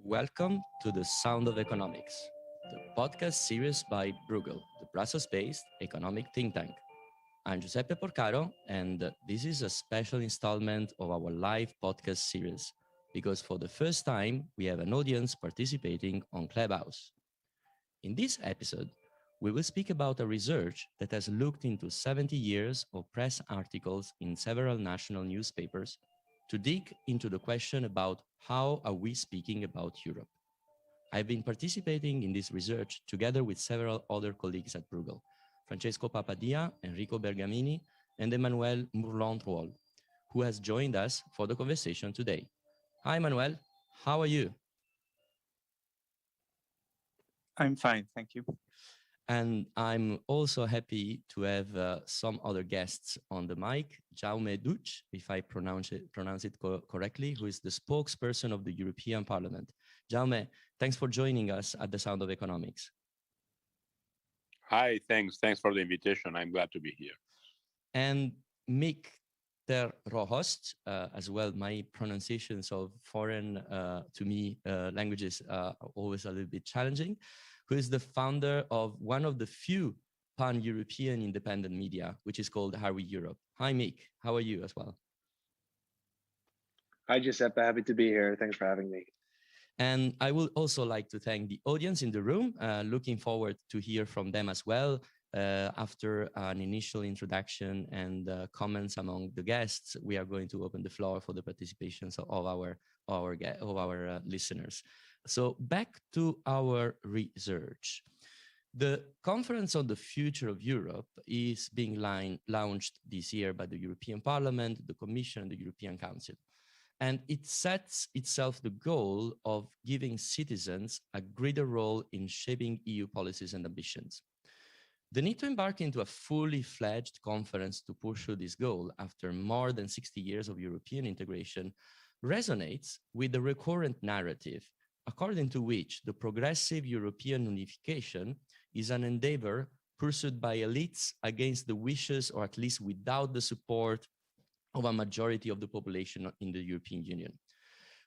Welcome to The Sound of Economics, the podcast series by Bruegel, the Brussels-based economic think tank. I'm Giuseppe Porcaro, and this is a special installment of our live podcast series, because for the first time, we have an audience participating on Clubhouse. In this episode, we will speak about a research that has looked into 70 years of press articles in several national newspapers to dig into the question about how are we speaking about Europe. I've been participating in this research together with several other colleagues at Bruegel, Francesco Papadia, Enrico Bergamini, and Emmanuel Mourlant-Rouol, who has joined us for the conversation today. Hi, Emmanuel. How are you? I'm fine, thank you. And I'm also happy to have some other guests on the mic. Jaume Duch, if I pronounce it correctly, who is the spokesperson of the European Parliament. Jaume, thanks for joining us at The Sound of Economics. Hi, thanks for the invitation. I'm glad to be here. And Mick Ter Rohost, as well. My pronunciations of foreign to me languages are always a little bit challenging, who is the founder of one of the few pan-European independent media, which is called Are We Europe. Hi, Mick. How are you as well? Hi, Giuseppe. Happy to be here. Thanks for having me. And I would also like to thank the audience in the room. Looking forward to hear from them as well. After an initial introduction and comments among the guests, we are going to open the floor for the participation of our listeners. So back to our research. The Conference on the Future of Europe is being launched this year by the European Parliament, the Commission, and the European Council. And it sets itself the goal of giving citizens a greater role in shaping EU policies and ambitions. The need to embark into a fully fledged conference to pursue this goal after more than 60 years of European integration resonates with the recurrent narrative, according to which the progressive European unification is an endeavor pursued by elites against the wishes, or at least without the support, of a majority of the population in the European Union.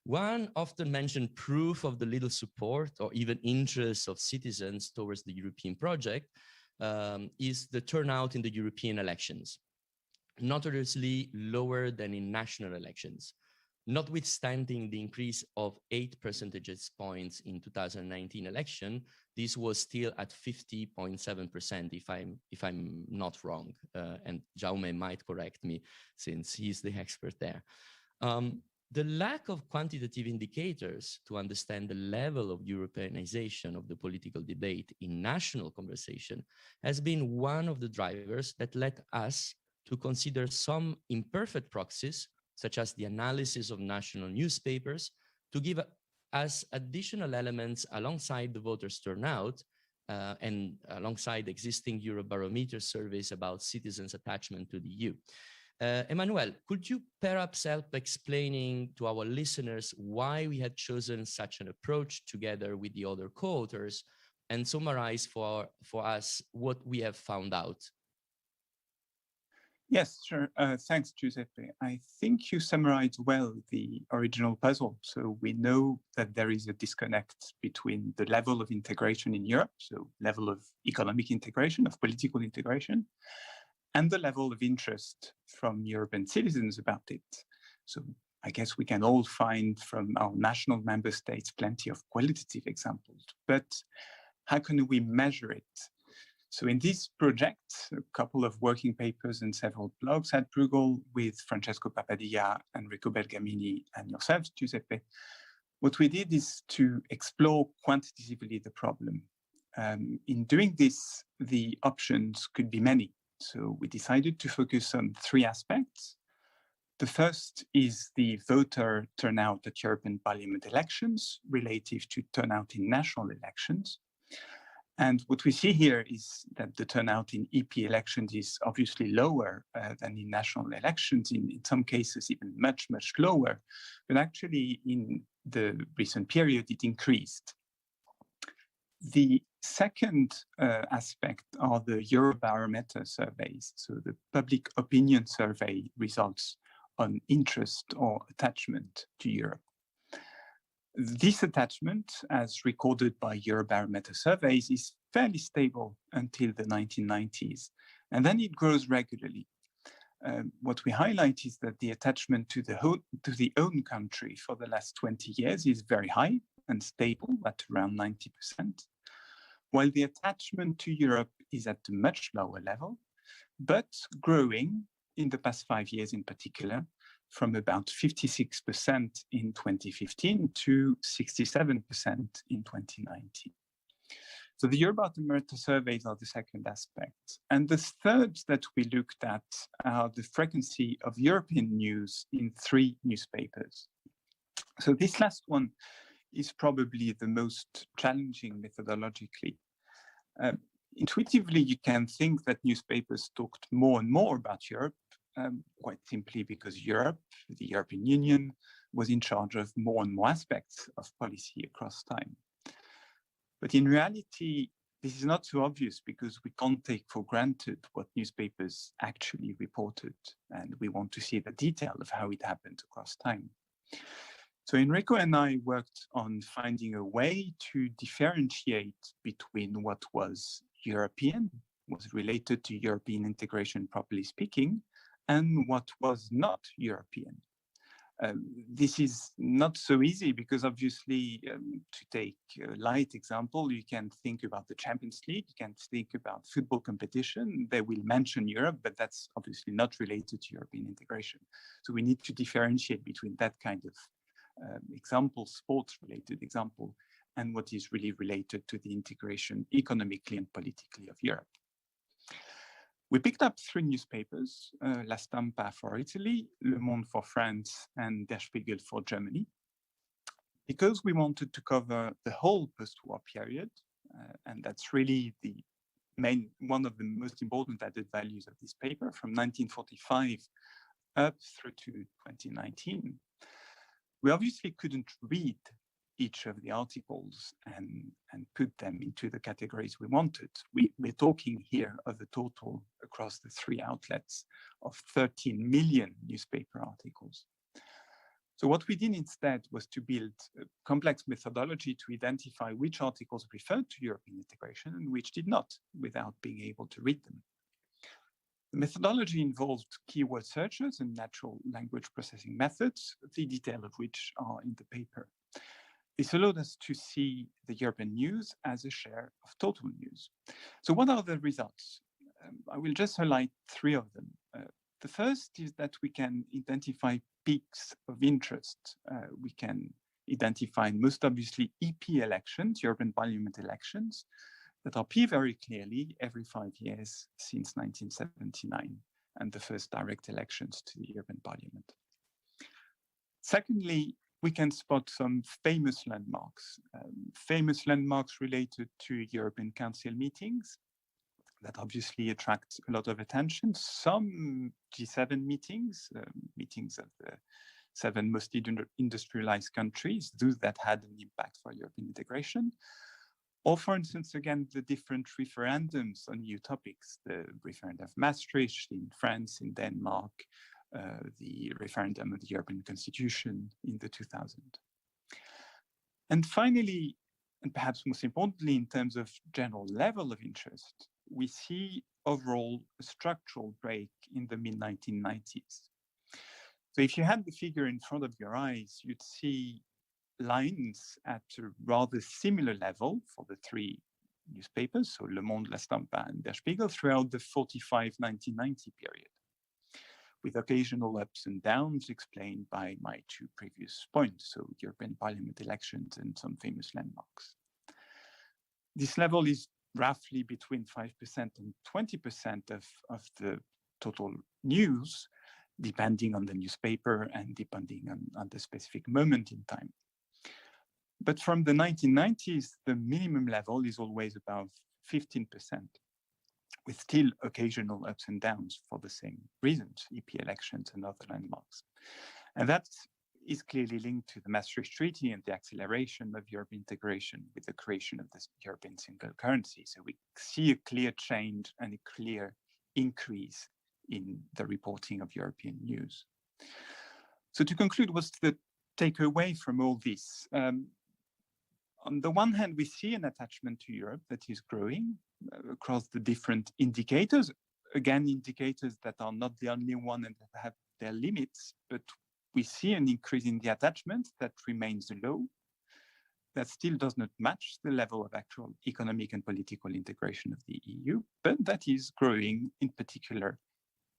One often mentioned proof of the little support or even interest of citizens towards the European project is the turnout in the European elections, notoriously lower than in national elections. Notwithstanding the increase of 8 percentage points in 2019 election, this was still at 50.7%, if I'm not wrong, and Jaume might correct me since he's the expert there. The lack of quantitative indicators to understand the level of Europeanization of the political debate in national conversation has been one of the drivers that led us to consider some imperfect proxies, such as the analysis of national newspapers, to give us additional elements alongside the voters' turnout and alongside existing Eurobarometer surveys about citizens' attachment to the EU. Emmanuel, could you perhaps help explaining to our listeners why we had chosen such an approach together with the other co-authors and summarize for us what we have found out? Yes, sure. Thanks, Giuseppe. I think you summarized well the original puzzle. So we know that there is a disconnect between the level of integration in Europe, so level of economic integration, of political integration, and the level of interest from European citizens about it. So I guess we can all find from our national member states plenty of qualitative examples, but how can we measure it? So in this project, a couple of working papers and several blogs at Bruegel with Francesco Papadia, Enrico Bergamini, and yourself, Giuseppe, what we did is to explore quantitatively the problem. In doing this, the options could be many. So we decided to focus on 3 aspects. The first is the voter turnout at European Parliament elections relative to turnout in national elections. And what we see here is that the turnout in EP elections is obviously lower than in national elections, in some cases even much, much lower. But actually in the recent period, it increased. The second aspect are the Eurobarometer surveys, so the public opinion survey results on interest or attachment to Europe. This attachment, as recorded by Eurobarometer surveys, is fairly stable until the 1990s, and then it grows regularly. What we highlight is that the attachment to the own country for the last 20 years is very high and stable at around 90%, while the attachment to Europe is at a much lower level, but growing in the past 5 years in particular, from about 56% in 2015 to 67% in 2019. So the Eurobarometer surveys are the second aspect. And the third that we looked at are the frequency of European news in 3 newspapers. So this last one is probably the most challenging methodologically. Intuitively, you can think that newspapers talked more and more about Europe, quite simply because Europe, the European Union, was in charge of more and more aspects of policy across time. But in reality, this is not so obvious because we can't take for granted what newspapers actually reported, and we want to see the detail of how it happened across time. So Enrico and I worked on finding a way to differentiate between what was European, was related to European integration, properly speaking, and what was not European. This is not so easy because obviously, to take a light example, you can think about the Champions League, you can think about football competition, they will mention Europe, but that's obviously not related to European integration. So we need to differentiate between that kind of example, sports-related example, and what is really related to the integration economically and politically of Europe. We picked up 3 newspapers, La Stampa for Italy, Le Monde for France, and Der Spiegel for Germany, because we wanted to cover the whole post-war period, and that's really one of the most important added values of this paper, from 1945 up through to 2019. We obviously couldn't read each of the articles and put them into the categories we wanted. We're talking here of a total across the 3 outlets of 13 million newspaper articles. So what we did instead was to build a complex methodology to identify which articles referred to European integration and which did not, without being able to read them. The methodology involved keyword searches and natural language processing methods, the detail of which are in the paper. This allowed us to see the European news as a share of total news. So what are the results? I will just highlight 3 of them. The first is that we can identify peaks of interest. We can identify most obviously EP elections, European Parliament elections, that appear very clearly every 5 years since 1979 and the first direct elections to the European Parliament. Secondly, we can spot some famous landmarks related to European Council meetings that obviously attract a lot of attention. Some G7 meetings, meetings of the 7 most industrialized countries, those that had an impact for European integration. Or for instance, again, the different referendums on new topics, the referendum of Maastricht in France, in Denmark, the referendum of the European Constitution in the 2000s. And finally, and perhaps most importantly, in terms of general level of interest, we see overall a structural break in the mid-1990s. So if you had the figure in front of your eyes, you'd see lines at a rather similar level for the 3 newspapers, so Le Monde, La Stampa, and Der Spiegel, throughout the 1945-1990 period, with occasional ups and downs explained by my 2 previous points, so European Parliament elections and some famous landmarks. This level is roughly between 5% and 20% of the total news, depending on the newspaper and depending on the specific moment in time. But from the 1990s, the minimum level is always above 15%, with still occasional ups and downs for the same reasons, EP elections and other landmarks. And that is clearly linked to the Maastricht Treaty and the acceleration of European integration with the creation of this European single currency. So we see a clear change and a clear increase in the reporting of European news. So to conclude, what's the take away from all this? On the one hand, we see an attachment to Europe that is growing across the different indicators. Again, indicators that are not the only one and that have their limits, but we see an increase in the attachment that remains low, that still does not match the level of actual economic and political integration of the EU, but that is growing in particular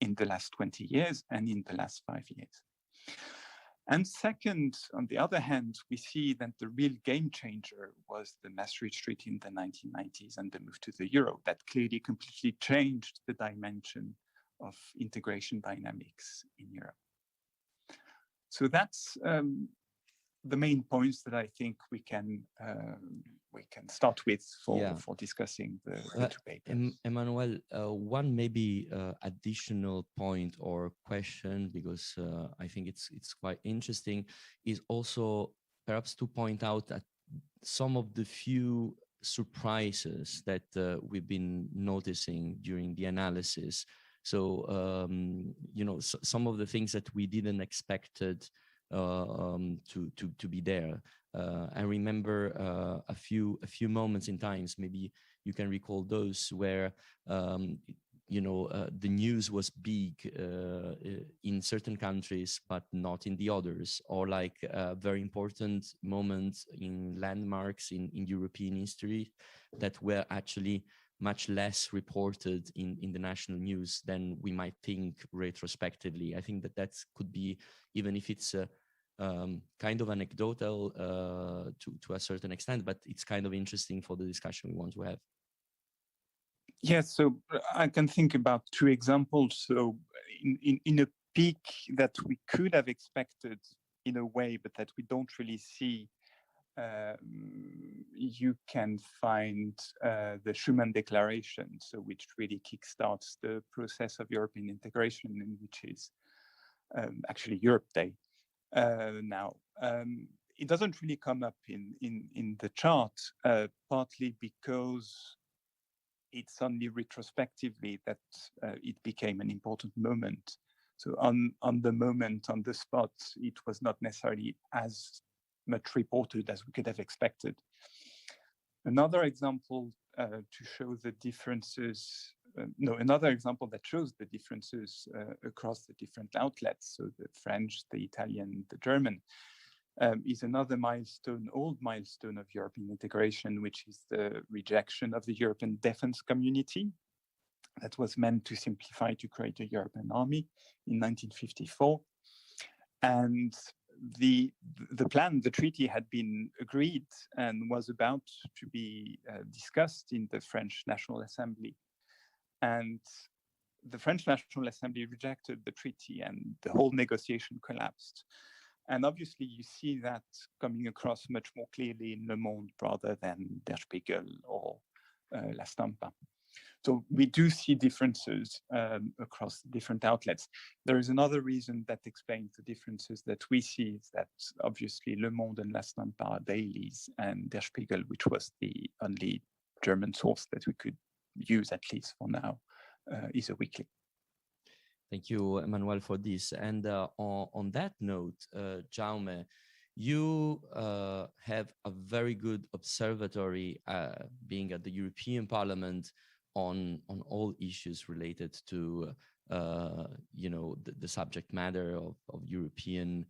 in the last 20 years and in the last 5 years. And second, on the other hand, we see that the real game changer was the Maastricht Treaty in the 1990s and the move to the euro that clearly completely changed the dimension of integration dynamics in Europe. So that's the main points that I think we can start with for discussing the two papers. Emmanuel, one maybe additional point or question, because I think it's quite interesting, is also perhaps to point out that some of the few surprises that we've been noticing during the analysis. So you know, some of the things that we didn't expected to be there. I remember a few moments in times, maybe you can recall those, where you know, the news was big in certain countries but not in the others, or like very important moments in landmarks in European history that were actually much less reported in the national news than we might think retrospectively. I think that could be, even if it's kind of anecdotal to a certain extent, but it's kind of interesting for the discussion we want to have. Yes, so I can think about two examples. So in a peak that we could have expected in a way, but that we don't really see, you can find the Schuman Declaration, so which really kickstarts the process of European integration, and which is actually Europe Day. Now, it doesn't really come up in the chart, partly because it's only retrospectively that it became an important moment. So on the moment, on the spot, it was not necessarily as much reported as we could have expected. Another example to show the differences, another example that shows the differences across the different outlets, so the French, the Italian, the German, is another milestone, old milestone of European integration, which is the rejection of the European Defense Community that was meant to simplify to create a European army in 1954. And the plan, the treaty had been agreed and was about to be discussed in the French National Assembly. And the French National Assembly rejected the treaty and the whole negotiation collapsed. And obviously you see that coming across much more clearly in Le Monde rather than Der Spiegel or La Stampa. So we do see differences across different outlets. There is another reason that explains the differences that we see, is that obviously Le Monde and La Stampa are dailies, and Der Spiegel, which was the only German source that we could use, at least for now, is a weekly. Thank you, Emmanuel, for this. And on that note, Jaume, you have a very good observatory being at the European Parliament on all issues related to you know, the subject matter of European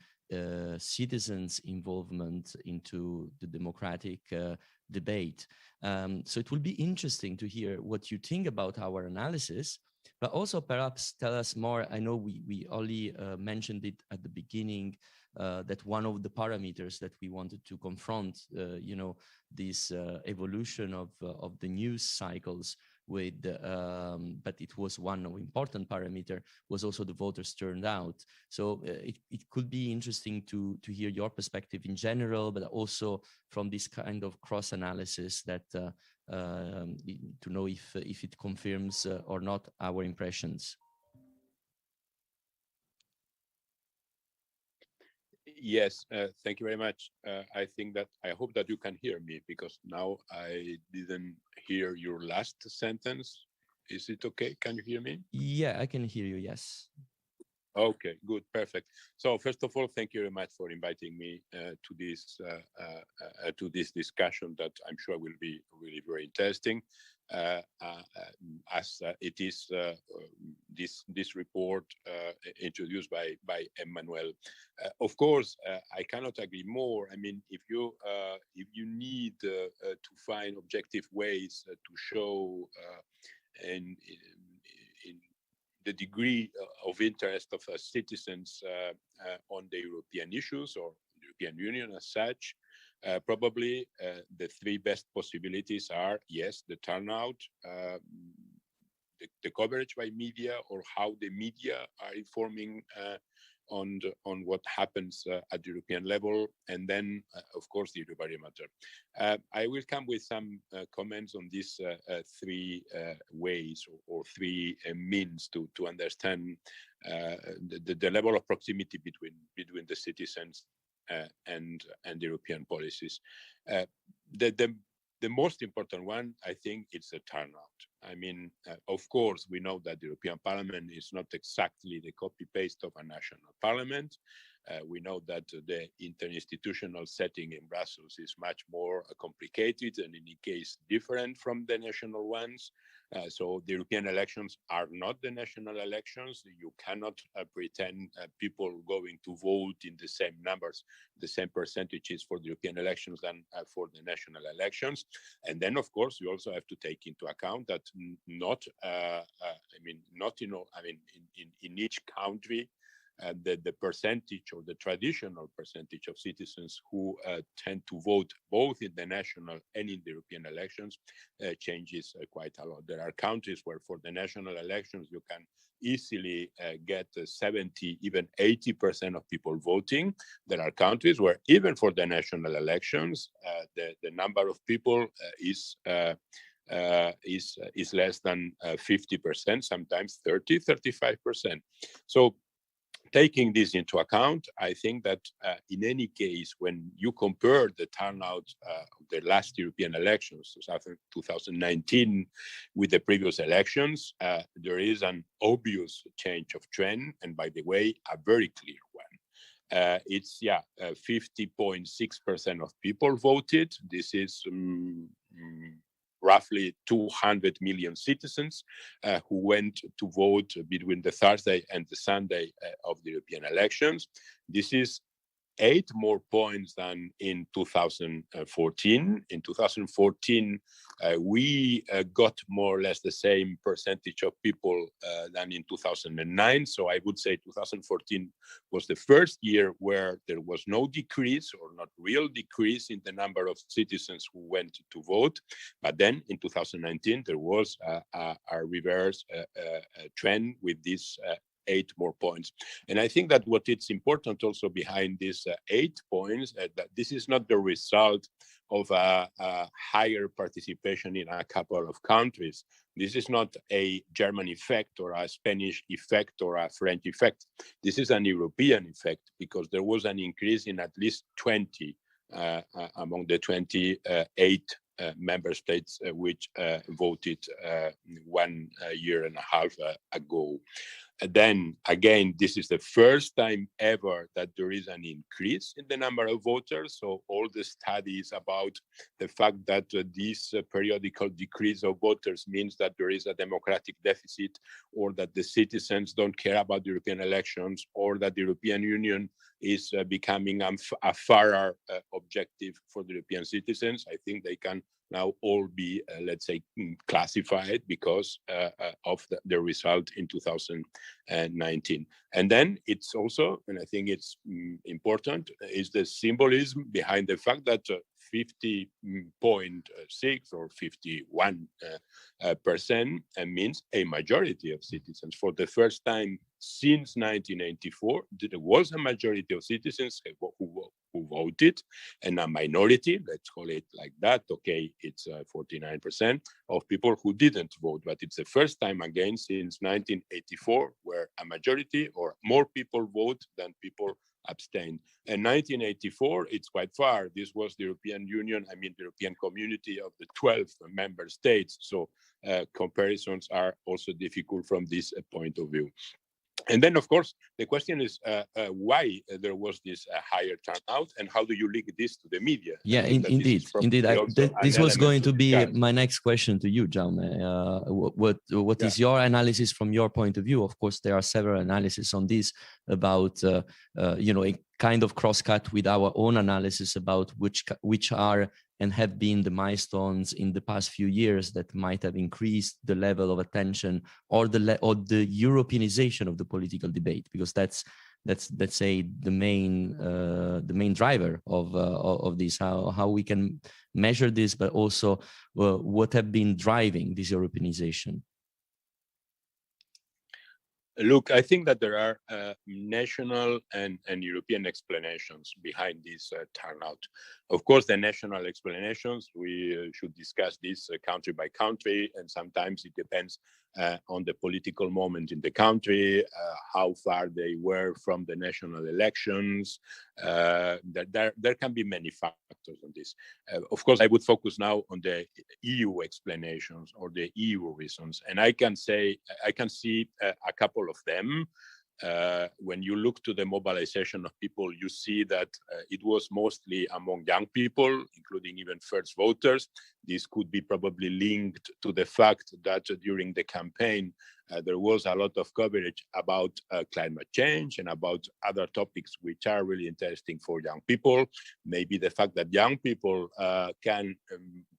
citizens' involvement into the democratic debate. So it will be interesting to hear what you think about our analysis, but also perhaps tell us more. I know we only mentioned it at the beginning, that one of the parameters that we wanted to confront, you know, this evolution of the news cycles with, but it was one of important parameter, was also the voters turned out. So it could be interesting to hear your perspective in general, but also from this kind of cross analysis that to know if it confirms or not our impressions. Yes, thank you very much. I hope that you can hear me, because now I didn't hear your last sentence. Is it okay? Can you hear me? Yeah, I can hear you, yes. Okay, good, perfect. So first of all, thank you very much for inviting me to this discussion that I'm sure will be really very interesting. As it is this report introduced by Emmanuel. Of course, I cannot agree more. I mean, if you need to find objective ways to show in the degree of interest of citizens on the European issues or the European Union as such, probably the three best possibilities are, yes, the turnout, the coverage by media, or how the media are informing on what happens at the European level, and then, of course, the Eurobarometer. I will come with some comments on these three ways or three means to understand the level of proximity between the citizens and European policies. The most important one, I think, is the turnout. I mean, of course, we know that the European Parliament is not exactly the copy-paste of a national parliament. We know that the interinstitutional setting in Brussels is much more complicated and in any case different from the national ones. So the European elections are not the national elections. You cannot pretend people going to vote in the same numbers, the same percentages for the European elections than for the national elections. And then, of course, you also have to take into account that not in each country, the percentage or the traditional percentage of citizens who tend to vote both in the national and in the European elections changes quite a lot. There are countries where for the national elections you can easily get 70, even 80% of people voting. There are countries where even for the national elections, the number of people is less than 50%, sometimes 30, 35%. So taking this into account, I think that in any case, when you compare the turnout of the last European elections, 2019, with the previous elections, there is an obvious change of trend, and by the way, a very clear one. It's 50.6% of people voted. This is roughly 200 million citizens who went to vote between the Thursday and the Sunday of the European elections. This is 8 more points than in 2014. In 2014, we got more or less the same percentage of people than in 2009. So I would say 2014 was the first year where there was no decrease or not real decrease in the number of citizens who went to vote. But then in 2019, there was a reverse trend with this 8 more points. And I think that what it's important also behind these 8 points, that this is not the result of a higher participation in a couple of countries. This is not a German effect or a Spanish effect or a French effect. This is an European effect because there was an increase in at least 20 among the 28 member states which voted 1 year and a half ago. And then again, this is the first time ever that there is an increase in the number of voters. So all the studies about the fact that this periodical decrease of voters means that there is a democratic deficit, or that the citizens don't care about the European elections, or that the European Union is becoming a fairer objective for the European citizens, I think they can now all be, let's say, classified because of the result in 2019. And then it's also, and I think it's important, is the symbolism behind the fact that 50.6 or 51% means a majority of citizens. For the first time since 1984, there was a majority of citizens who voted, and a minority, let's call it like that, okay, it's 49% of people who didn't vote, but it's the first time again since 1984 where a majority or more people vote than people abstain. And 1984, it's quite far. This was the European Union, I mean the European Community of the 12 member states. So comparisons are also difficult from this point of view. And then, of course, the question is why there was this higher turnout, and how do you link this to the media? Yeah, indeed. This was going to be my next question to you, Jaume. What is your analysis from your point of view? Of course, there are several analyses on this about, a kind of cross-cut with our own analysis about which are and have been the milestones in the past few years that might have increased the level of attention or the Europeanization of the political debate, because that's let's say the main driver of this, how we can measure this, but also what have been driving this Europeanization. Look, I think that there are national and European explanations behind this turnout. Of course, the national explanations, we should discuss this country by country, and sometimes it depends on the political moment in the country, how far they were from the national elections. There can be many factors on this. Of course, I would focus now on the EU explanations or the EU reasons, and I can see a couple of them. When you look to the mobilization of people, you see that it was mostly among young people, including even first voters. This could be probably linked to the fact that during the campaign, there was a lot of coverage about climate change and about other topics which are really interesting for young people. Maybe the fact that young people can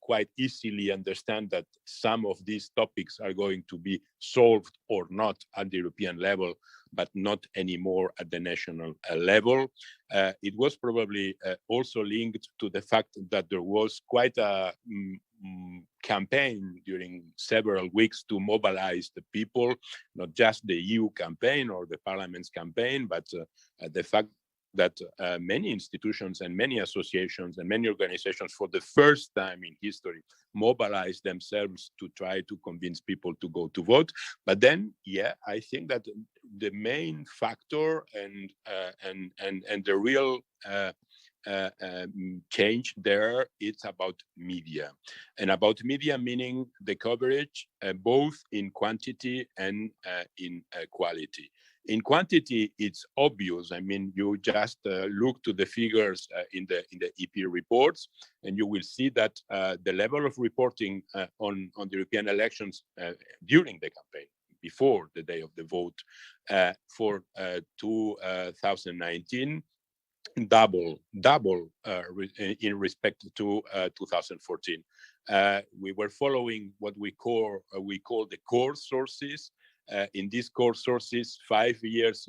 quite easily understand that some of these topics are going to be solved or not at the European level, but not anymore at the national level. It was probably also linked to the fact that there was quite a campaign during several weeks to mobilize the people, not just the EU campaign or the Parliament's campaign, but the fact that many institutions and many associations and many organizations for the first time in history mobilized themselves to try to convince people to go to vote. But then, yeah, I think that the main factor and the real change there, it's about media. And about media meaning the coverage, both in quantity and in quality. In quantity, it's obvious. I mean, you just look to the figures in the EP reports, and you will see that the level of reporting on the European elections during the campaign, before the day of the vote, for 2019, double in respect to 2014. We were following what we call the core sources. In these core sources, 5 years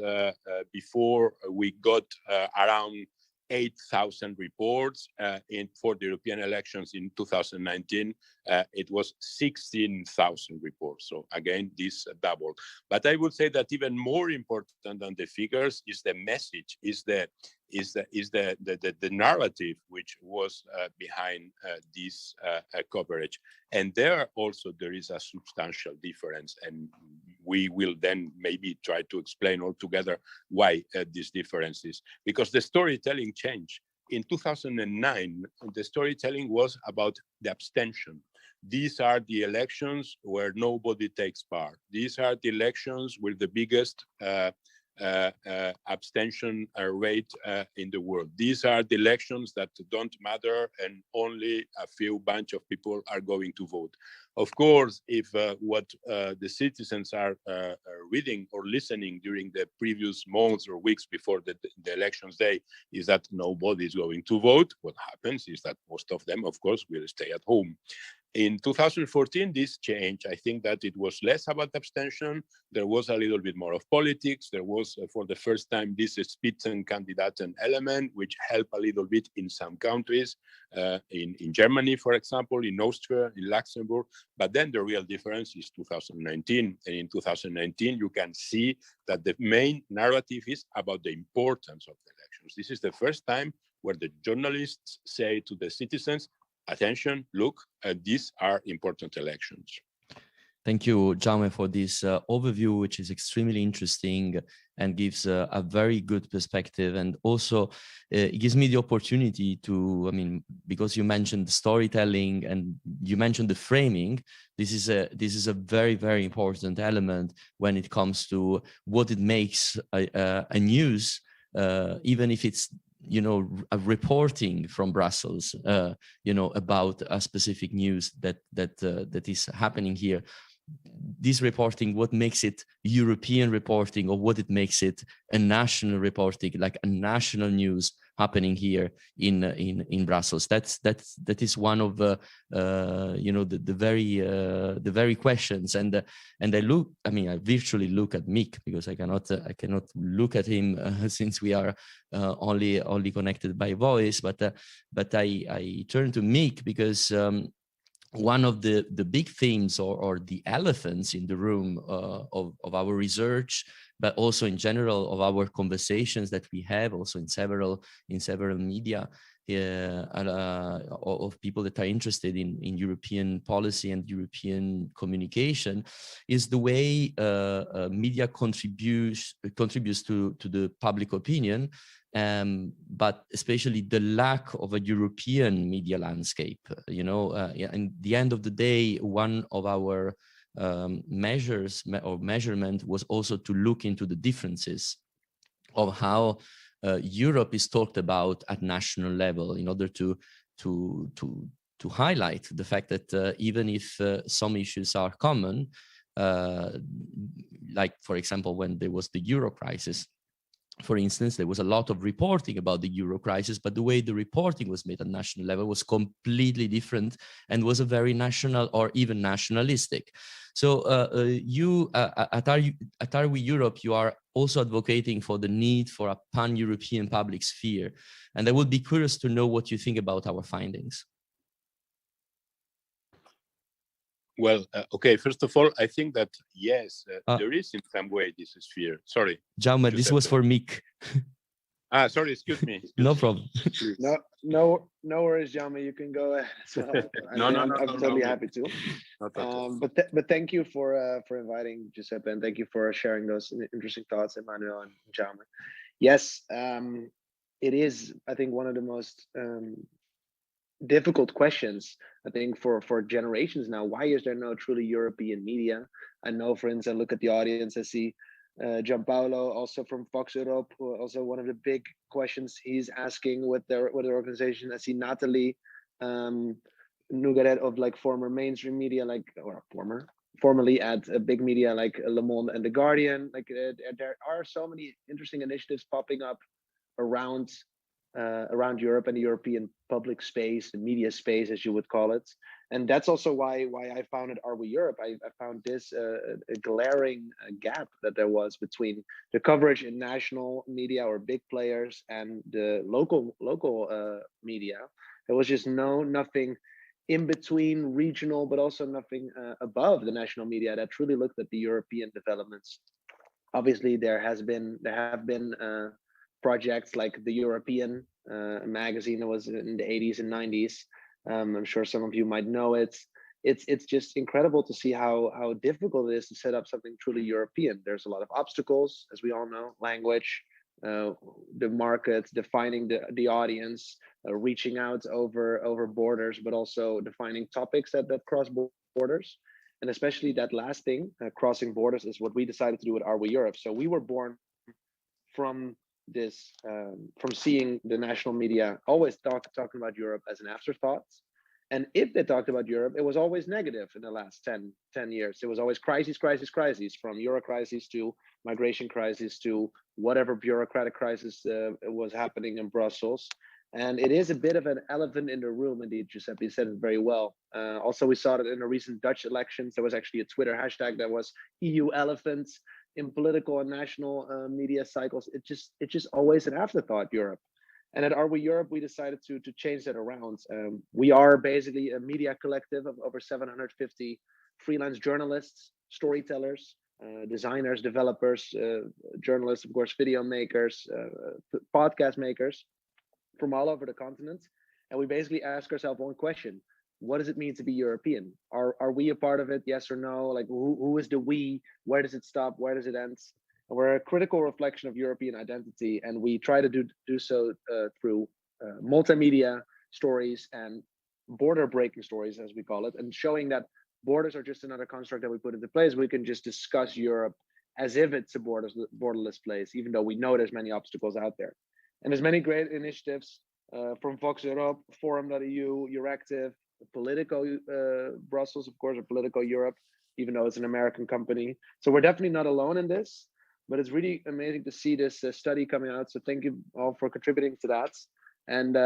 before, we got around 8,000 reports. For the European elections in 2019, it was 16,000 reports. So again, this doubled. But I would say that even more important than the figures is the message, is the narrative which was behind this coverage. And there also there is a substantial difference, and we will then maybe try to explain all together why this difference is. Because the storytelling changed. In 2009, the storytelling was about the abstention. These are the elections where nobody takes part. These are the elections with the biggest abstention rate in the world. These are the elections that don't matter and only a few bunch of people are going to vote. Of course, if what the citizens are reading or listening during the previous months or weeks before the elections day is that nobody is going to vote, what happens is that most of them, of course, will stay at home. In 2014, this changed. I think that it was less about abstention. There was a little bit more of politics. There was, for the first time, this Spitzenkandidaten element, which helped a little bit in some countries, in Germany, for example, in Austria, in Luxembourg. But then the real difference is 2019. And in 2019, you can see that the main narrative is about the importance of the elections. This is the first time where the journalists say to the citizens, attention, look, these are important elections. Thank you, Jaume, for this overview, which is extremely interesting and gives a very good perspective. And also it gives me the opportunity to, I mean, because you mentioned storytelling and you mentioned the framing, this is a very, very important element when it comes to what it makes a news, even if it's, you know, a reporting from Brussels, you know, about a specific news that is happening here. This reporting, what makes it European reporting, or what it makes it a national reporting, like a national news happening here in Brussels. That is one of you know, the very questions. And I virtually look at Mick, because I cannot look at him since we are only connected by voice. But I turn to Mick because one of the big themes or the elephants in the room of our research, but also in general of our conversations that we have also in several media of people that are interested in European policy and European communication, is the way media contributes to the public opinion. But especially the lack of a European media landscape. You know, in the end of the day, one of our measurement was also to look into the differences of how Europe is talked about at national level, in order to highlight the fact that even if some issues are common, like for example when there was the Euro crisis, for instance, there was a lot of reporting about the Euro crisis, but the way the reporting was made at national level was completely different and was a very national or even nationalistic. So you at Are We Europe, you are also advocating for the need for a pan-European public sphere. And I would be curious to know what you think about our findings. Well, okay, first of all, I think that, yes, there is in some way this sphere. Sorry. Jaume, this was for Mick. Sorry, excuse me. No problem. No worries, Jaume. You can go ahead. So, I'm totally happy to. But thank you for inviting Giuseppe, and thank you for sharing those interesting thoughts, Emmanuel and Jaume. Yes, it is, I think, one of the most difficult questions, I think, for generations now. Why is there no truly European media? I know, for instance, I look at the audience, I see Gianpaolo, also from Fox Europe, also one of the big questions he's asking with their organization. I see Natalie Nougaret of like former mainstream media, like, or formerly at a big media like Le Monde and The Guardian. Like there are so many interesting initiatives popping up around Europe and the European public space, the media space, as you would call it. And that's also why I founded Are We Europe. I found this a glaring gap that there was between the coverage in national media or big players and the local media. There was just nothing in between regional, but also nothing above the national media that truly looked at the European developments. Obviously, there have been projects like the European magazine that was in the 80s and 90s. I'm sure some of you might know it. It's just incredible to see how difficult it is to set up something truly European. There's a lot of obstacles, as we all know: language, the market, defining the audience, reaching out over borders, but also defining topics that cross borders. And especially that last thing, crossing borders, is what we decided to do at Are We Europe. So we were born from this, from seeing the national media always talking about Europe as an afterthought. And if they talked about Europe, it was always negative in the last 10 years. It was always crisis, from Euro crisis to migration crisis to whatever bureaucratic crisis was happening in Brussels. And it is a bit of an elephant in the room, indeed. Giuseppe said it very well. Also, we saw that in the recent Dutch elections. There was actually a Twitter hashtag that was EU elephants in political and national media cycles. It's just always an afterthought, Europe. And at Are We Europe, we decided to change that around. We are basically a media collective of over 750 freelance journalists, storytellers, designers, developers, journalists, of course, video makers, podcast makers from all over the continent. And we basically ask ourselves one question: what does it mean to be European? Are we a part of it? Yes or no? Like who is the we? Where does it stop? Where does it end? And we're a critical reflection of European identity, and we try to do so through multimedia stories and border breaking stories, as we call it, and showing that borders are just another construct that we put into place. We can just discuss Europe as if it's a borderless place, even though we know there's many obstacles out there. And there's many great initiatives from Vox Europe, Forum.eu, Euractiv, Politico Brussels, of course, or Politico Europe, even though it's an American company. So we're definitely not alone in this, but it's really amazing to see this study coming out. So thank you all for contributing to that. And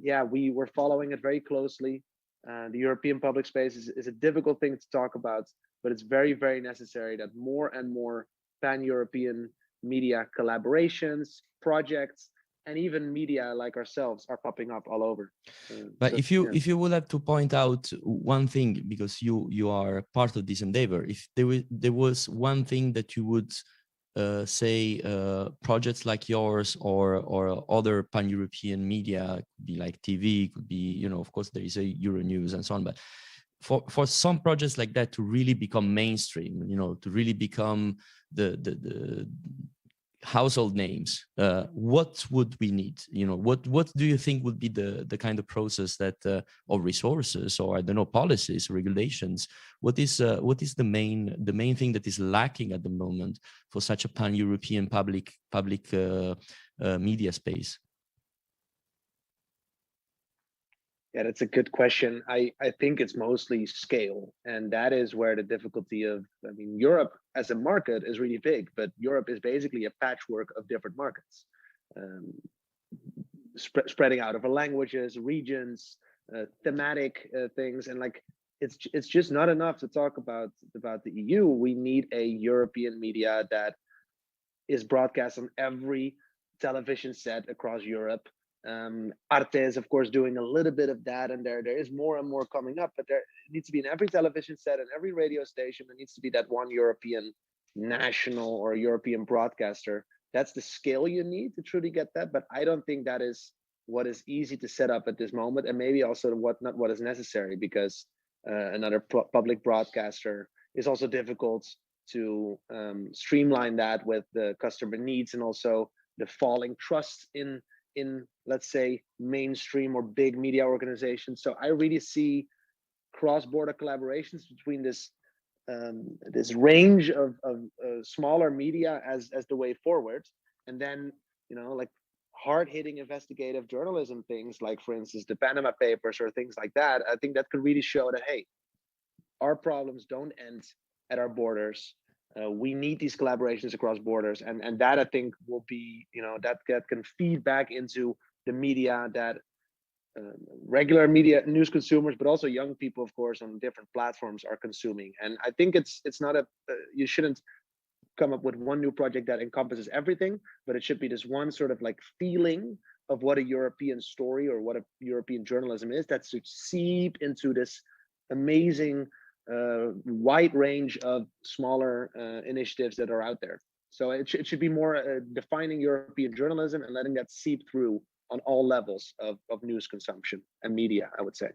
yeah, we were following it very closely. The European public space is a difficult thing to talk about, but it's very, very necessary that more and more pan-European media collaborations, projects, and even media like ourselves are popping up all over. But so, if you would have to point out one thing, because you are part of this endeavor, if there was one thing that you would say projects like yours or other pan-European media, could be like TV, could be, of course there is a Euronews and so on, but for some projects like that to really become mainstream, to really become the household names, what would we need? What do you think would be the kind of process that or resources, or I don't know, policies, regulations? What is the main thing that is lacking at the moment for such a pan-European public media space? Yeah, that's a good question. I think it's mostly scale, and that is where the difficulty of, Europe as a market is really big, but Europe is basically a patchwork of different markets, spreading out over languages, regions, thematic things, and like it's just not enough to talk about the EU. We need a European media that is broadcast on every television set across Europe. Arte is, of course, doing a little bit of that, and there is more and more coming up, but there needs to be in every television set and every radio station. There needs to be that one European national or European broadcaster. That's the scale you need to truly get that, but I don't think that is what is easy to set up at this moment, and maybe also not what is necessary, because another public broadcaster is also difficult to streamline that with the customer needs, and also the falling trust in let's say mainstream or big media organizations. So I really see cross-border collaborations between this this range of smaller media as the way forward, and then like hard-hitting investigative journalism things, like for instance the Panama Papers or things like that. I think that could really show that, hey, our problems don't end at our borders. We need these collaborations across borders, and that I think will be, that can feed back into the media that regular media news consumers, but also young people, of course, on different platforms are consuming. And I think it's not you shouldn't come up with one new project that encompasses everything, but it should be this one sort of like feeling of what a European story or what a European journalism is, that should seep into this amazing wide range of smaller initiatives that are out there. So it should be more defining European journalism and letting that seep through on all levels of news consumption and media, I would say.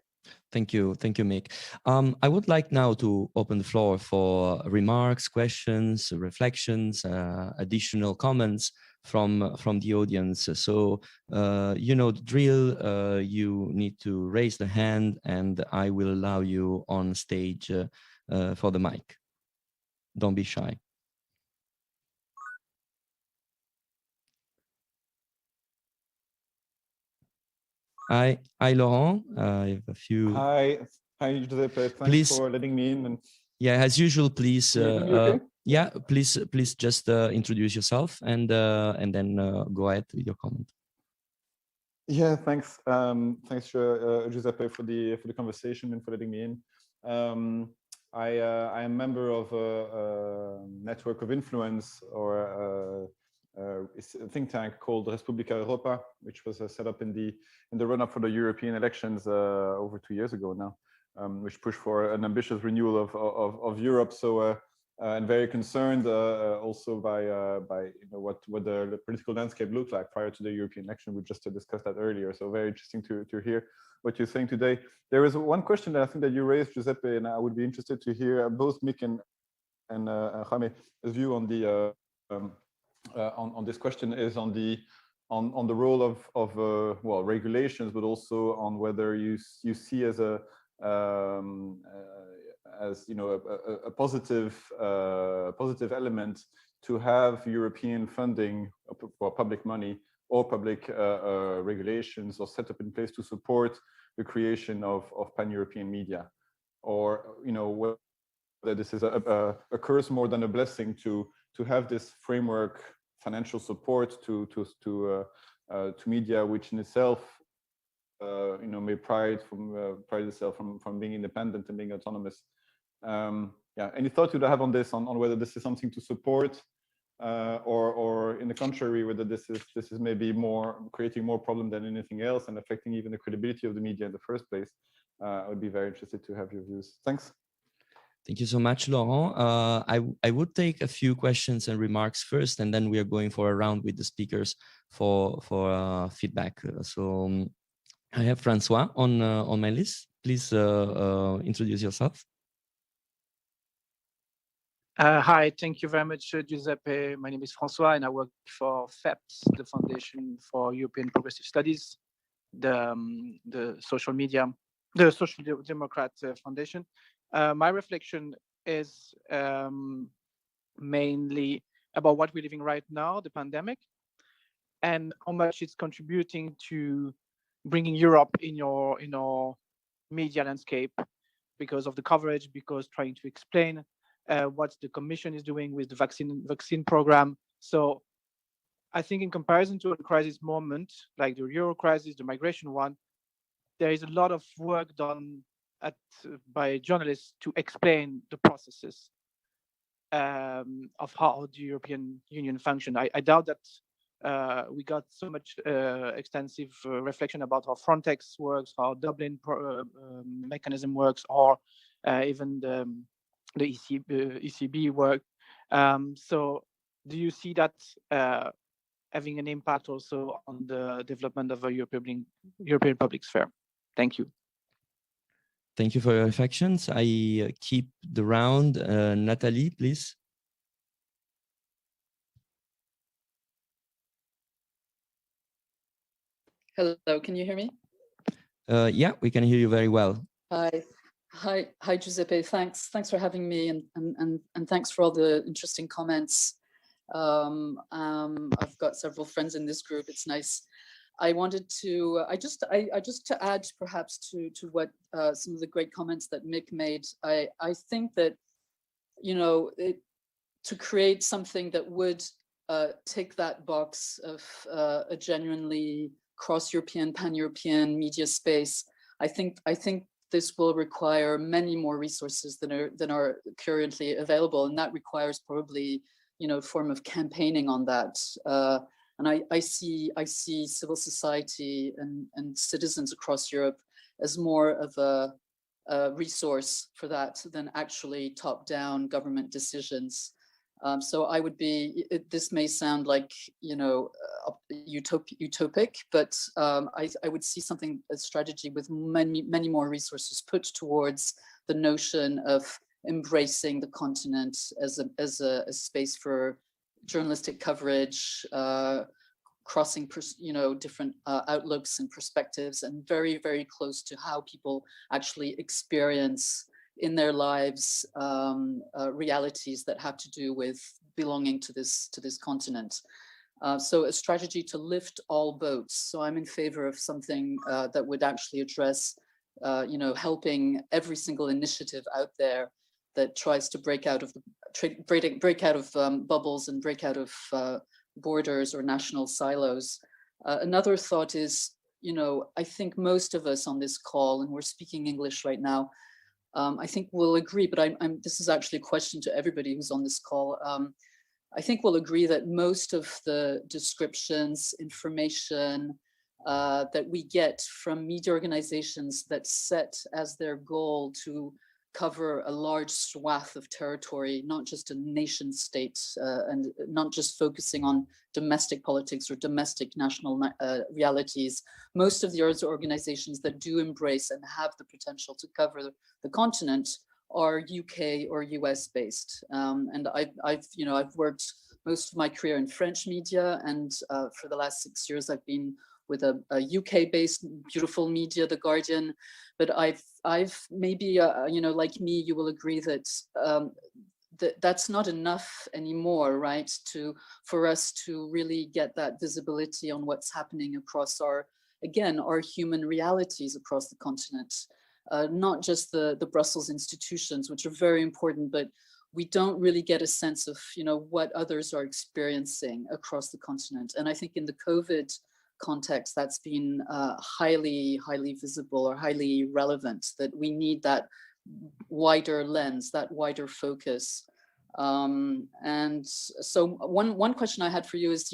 Thank you, Mick. I would like now to open the floor for remarks, questions, reflections, additional comments from the audience. So the drill. You need to raise the hand, and I will allow you on stage for the mic. Don't be shy. Hi, Laurent. I have a few. Hi, Giuseppe. Thanks for letting me in. And yeah, as usual, please. Okay? Yeah, please just introduce yourself and then go ahead with your comment. Yeah, thanks. Thanks, Giuseppe, for the conversation and for letting me in. I am a member of a network of influence, or a think tank called Respublica Europa, which was set up in the run-up for the European elections over 2 years ago now, which pushed for an ambitious renewal of Europe. So and very concerned also by what the political landscape looked like prior to the European election. We just discussed that earlier. So very interesting to hear what you're saying today. There is one question that I think that you raised, Giuseppe, and I would be interested to hear both Mick and Jame's view on the on this question, is on the role of well, regulations, but also on whether you see as a a positive element to have European funding for public money or public regulations or set up in place to support the creation of pan-European media, or whether this is a curse more than a blessing to have this framework, financial support to media, which in itself may pride itself from being independent and being autonomous. Yeah, any thoughts you have on this, on whether this is something to support, or in the contrary, whether this is maybe creating more problem than anything else and affecting even the credibility of the media in the first place? I would be very interested to have your views. Thanks. Thank you so much, Laurent. I would take a few questions and remarks first, and then we are going for a round with the speakers for feedback. So I have Francois on my list. Please introduce yourself. Hi, thank you very much, Giuseppe. My name is Francois, and I work for FEPS, the Foundation for European Progressive Studies, the social democrat foundation. My reflection is mainly about what we're living right now, the pandemic, and how much it's contributing to bringing Europe in our media landscape because of the coverage, because trying to explain what the Commission is doing with the vaccine program. So I think in comparison to a crisis moment like the Euro crisis, the migration one, there is a lot of work done by journalists to explain the processes of how the European Union function. I doubt that we got so much extensive reflection about how Frontex works, how Dublin mechanism works, or even the ECB work. So do you see that having an impact also on the development of a European public sphere? Thank you. Thank you for your reflections. I keep the round. Nathalie, please. Hello, can you hear me? Yeah, we can hear you very well. Hi, Giuseppe. Thanks for having me, and thanks for all the interesting comments. I've got several friends in this group. It's nice. I wanted to just to add perhaps to what some of the great comments that Mick made. I think that to create something that would tick that box of a genuinely cross-European, pan-European media space, I think this will require many more resources than are currently available, and that requires probably a form of campaigning on that. And I see civil society and citizens across Europe as more of a resource for that than actually top-down government decisions. So I would be, this may sound like, utopic, but I would see a strategy with many more resources put towards the notion of embracing the continent as a space for journalistic coverage, crossing different outlooks and perspectives, and very, very close to how people actually experience in their lives realities that have to do with belonging to this continent. So a strategy to lift all boats. So I'm in favor of something that would actually address helping every single initiative out there that tries to break out of bubbles and break out of borders or national silos. Another thought is, I think most of us on this call, and we're speaking English right now, I think we'll agree, but this is actually a question to everybody who's on this call. I think we'll agree that most of the descriptions, information that we get from media organizations that set as their goal to cover a large swath of territory, not just a nation state, and not just focusing on domestic politics or domestic national realities. Most of the organizations that do embrace and have the potential to cover the continent are UK or US based. And I've worked most of my career in French media, and for the last 6 years, I've been with a UK-based beautiful media, The Guardian. But I've maybe like me, you will agree that that's not enough anymore, right? For us to really get that visibility on what's happening across our human realities across the continent, not just the Brussels institutions, which are very important, but we don't really get a sense of what others are experiencing across the continent. And I think in the COVID context, that's been highly visible or highly relevant, that we need that wider lens, that wider focus. And so one question I had for you is,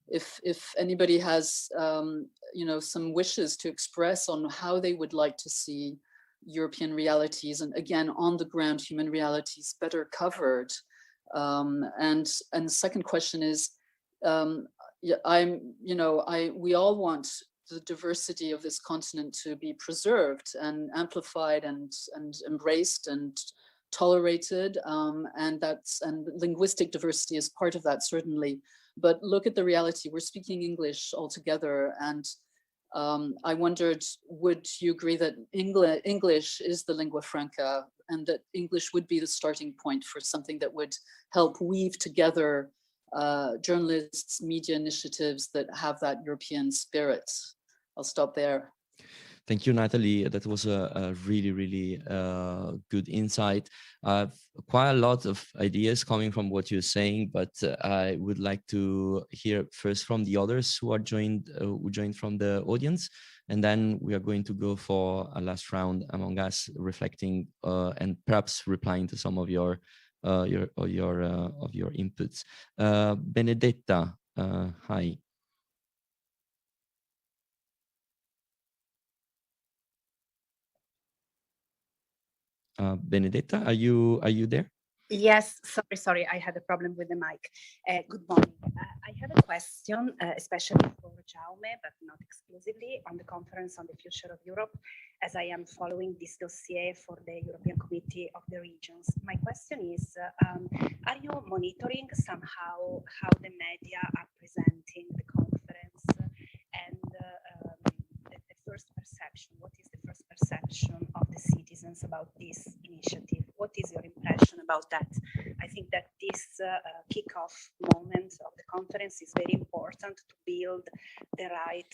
if anybody has some wishes to express on how they would like to see European realities, and again, on the ground human realities better covered. And the second question is, we all want the diversity of this continent to be preserved and amplified and embraced and tolerated, and linguistic diversity is part of that, certainly. But look at the reality, we're speaking English altogether, and I wondered, would you agree that English is the lingua franca, and that English would be the starting point for something that would help weave together journalists, media initiatives that have that European spirit? I'll stop there. Thank you, Natalie. That was a really good insight. Quite a lot of ideas coming from what you're saying, but I would like to hear first from the others who joined from the audience, and then we are going to go for a last round among us, reflecting and perhaps replying to some of your inputs. Benedetta, hi. Benedetta, are you there? Yes, sorry, I had a problem with the mic. Good morning. I had a question, especially for Jaume, but not exclusively, on the conference on the future of Europe, as I am following this dossier for the European Committee of the Regions. My question is, are you monitoring somehow how the media are presenting the conference, and the first perception? What is the first perception of the citizens about this initiative? What is your impression about that? I think that this kickoff moment of the conference is very important to build the right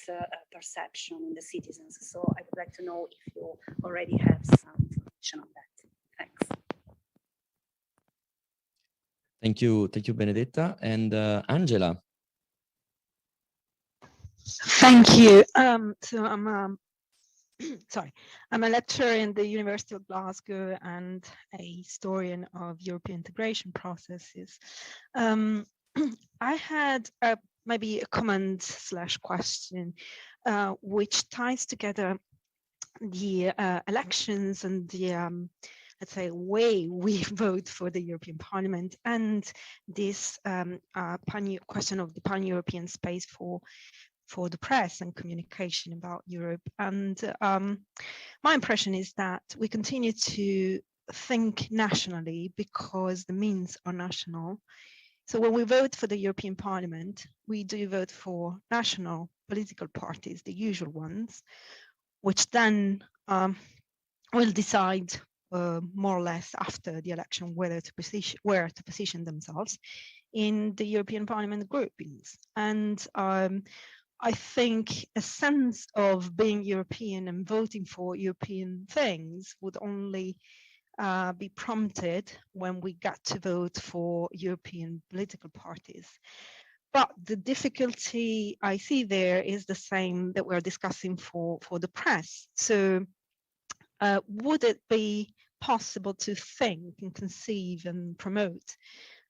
perception in the citizens. So I would like to know if you already have some information on that. Thanks. Thank you, Benedetta. And Angela. Thank you. So I'm a lecturer in the University of Glasgow and a historian of European integration processes. I had maybe a comment / question, which ties together the elections and the let's say way we vote for the European Parliament, and this question of the pan-European space for the press and communication about Europe. And my impression is that we continue to think nationally because the means are national. So when we vote for the European Parliament, we do vote for national political parties, the usual ones, which then will decide more or less after the election where to position themselves in the European Parliament groupings. And I think a sense of being European and voting for European things would only be prompted when we got to vote for European political parties. But the difficulty I see there is the same that we're discussing for the press. So would it be possible to think and conceive and promote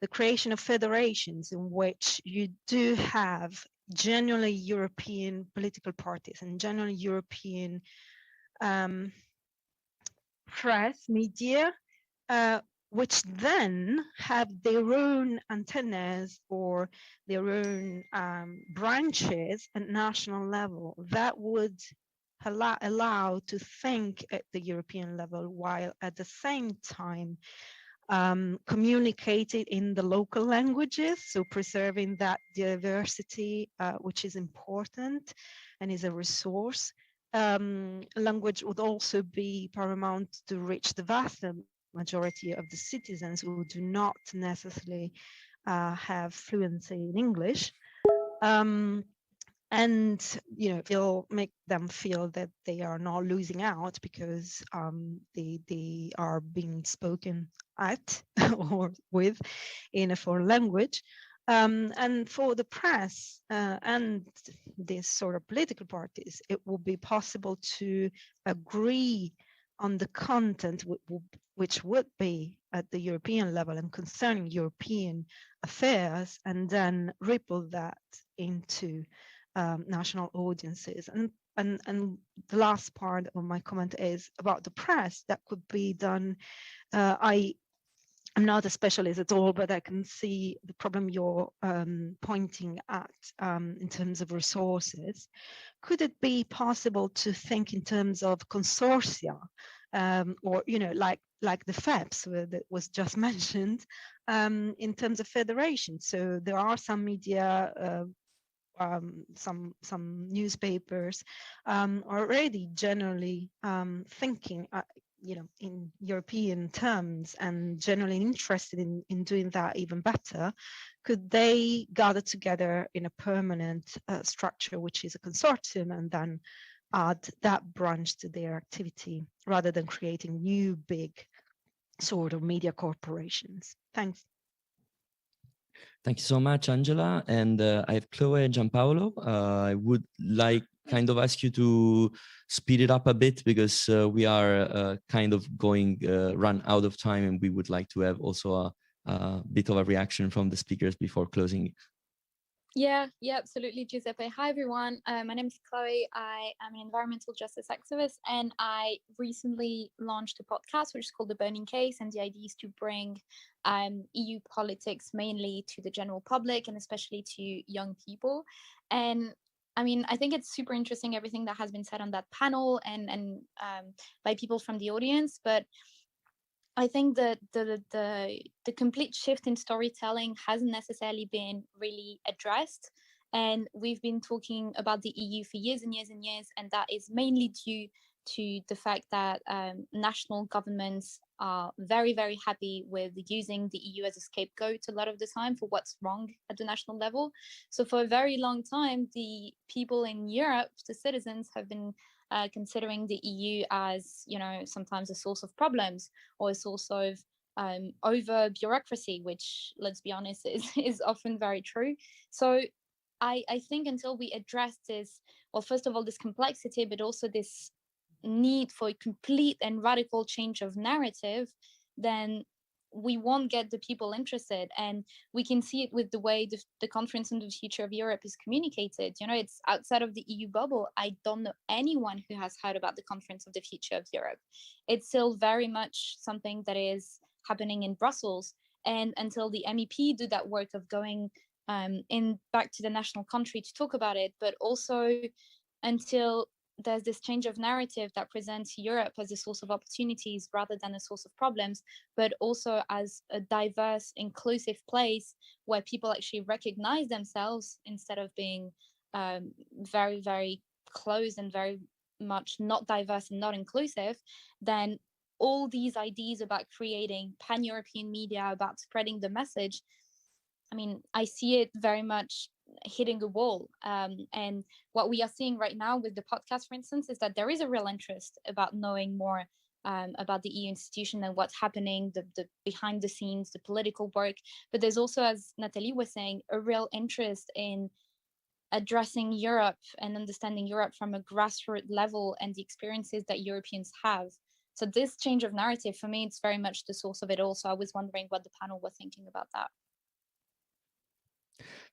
the creation of federations in which you do have genuinely European political parties and genuinely European press media, which then have their own antennas or their own branches at national level that would allow to think at the European level while at the same time communicated in the local languages, so preserving that diversity, which is important and is a resource. Language would also be paramount to reach the vast majority of the citizens who do not necessarily have fluency in English. And it'll make them feel that they are not losing out because they are being spoken at or with in a foreign language. And for the press and these sort of political parties, it will be possible to agree on the content which would be at the European level and concerning European affairs, and then ripple that into national audiences. And the last part of my comment is about the press that could be done. I'm not a specialist at all, but I can see the problem you're pointing at in terms of resources. Could it be possible to think in terms of consortia, or like the FEPS that was just mentioned, in terms of federation? So there are some media, some newspapers already generally thinking in European terms and generally interested in doing that even better. Could they gather together in a permanent structure, which is a consortium, and then add that branch to their activity rather than creating new big sort of media corporations? Thanks. Thank you so much, Angela. And I have Chloe and Gianpaolo. I would like kind of ask you to speed it up a bit because we are kind of run out of time, and we would like to have also a bit of a reaction from the speakers before closing. Yeah, absolutely, Giuseppe. Hi, everyone. My name is Chloe. I am an environmental justice activist, and I recently launched a podcast which is called The Burning Case, and the idea is to bring EU politics mainly to the general public and especially to young people. And I mean, I think it's super interesting, everything that has been said on that panel and by people from the audience, but I think that the complete shift in storytelling hasn't necessarily been really addressed. And we've been talking about the EU for years and years and years, and that is mainly due to the fact that national governments are very, very happy with using the EU as a scapegoat a lot of the time for what's wrong at the national level. So for a very long time, the people in Europe, the citizens, have been considering the EU as, sometimes a source of problems or a source of over bureaucracy, which, let's be honest, is often very true. So I think until we address this, well, first of all, this complexity, but also this need for a complete and radical change of narrative, then we won't get the people interested. And we can see it with the way the Conference on the Future of Europe is communicated. It's outside of the EU bubble. I don't know anyone who has heard about the Conference of the Future of Europe. It's still very much something that is happening in Brussels. And until the MEP do that work of going back to the national country to talk about it, but also until there's this change of narrative that presents Europe as a source of opportunities rather than a source of problems, but also as a diverse, inclusive place where people actually recognize themselves instead of being very, very closed and very much not diverse and not inclusive, then all these ideas about creating pan-European media, about spreading the message, I mean, I see it very much hitting a wall. And what we are seeing right now with the podcast, for instance, is that there is a real interest about knowing more about the EU institution and what's happening, the behind the scenes, the political work. But there's also, as Nathalie was saying, a real interest in addressing Europe and understanding Europe from a grassroots level and the experiences that Europeans have. So this change of narrative, for me, it's very much the source of it all. So I was wondering what the panel were thinking about that.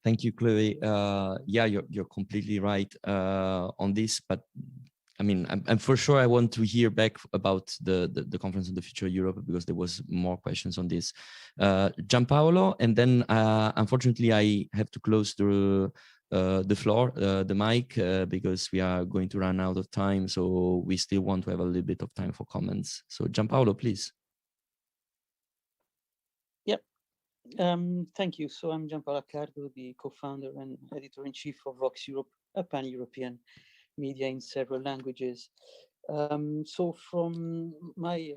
Thank you, Chloe. Yeah, you're completely right on this, but I mean, I'm for sure I want to hear back about the conference on the future of Europe, because there was more questions on this. Gianpaolo, and then unfortunately I have to close the floor, the mic, because we are going to run out of time. So we still want to have a little bit of time for comments. So Gianpaolo, please. Yep. Thank you. So I'm Gianpaolo Accardo, the co-founder and editor-in-chief of Vox Europe, a pan-European media in several languages. So from my